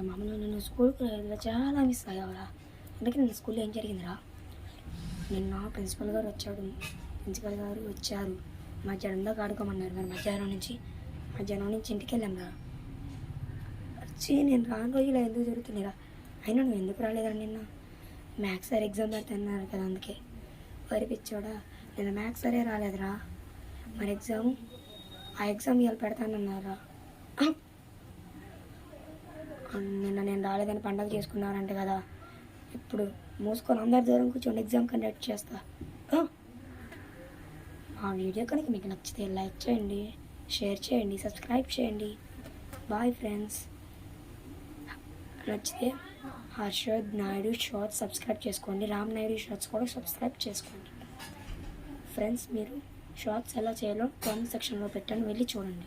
మామూలు నేను స్కూల్కి చాలా మిస్ అయ్యావరా. అందుకే నేను స్కూల్లో ఏం జరిగిందిరా, నిన్న ప్రిన్సిపల్ గారు వచ్చారు. మధ్యాహ్నం దాకా ఆడుకోమన్నారు. మరి మధ్యాహ్నం నుంచి ఇంటికి వెళ్ళాంరా. వచ్చి నేను రాను రోజులు ఎందుకు జరుగుతున్నాయిరా. అయినా నువ్వు ఎందుకు రాలేదని నిన్న మ్యాథ్స్ సార్ ఎగ్జామ్ పెడుతున్నారు కదా, అందుకే వరిపించాడా. నిన్న మ్యాథ్స్ సరే రాలేదురా. మరి ఆ ఎగ్జామ్ ఇవాళ పెడతానన్నారా. నిన్న నేను రాలేదని పండగ చేసుకున్నారంట కదా. ఇప్పుడు మూసుకొని అందరి దూరం కూర్చొని ఎగ్జామ్ కండక్ట్ చేస్తా. ఆ వీడియో కనుక మీకు నచ్చితే లైక్ చేయండి, షేర్ చేయండి, సబ్స్క్రైబ్ చేయండి. Bye friends. నచ్చితే హర్షద్ నాయుడు షార్ట్స్ సబ్స్క్రైబ్ చేసుకోండి, రామ్ నాయుడు షార్ట్స్ కూడా సబ్స్క్రైబ్ చేసుకోండి. ఫ్రెండ్స్, మీరు షార్ట్స్ ఎలా చేయాలో కామెంట్ సెక్షన్లో పెట్టండి, వెళ్ళి చూడండి.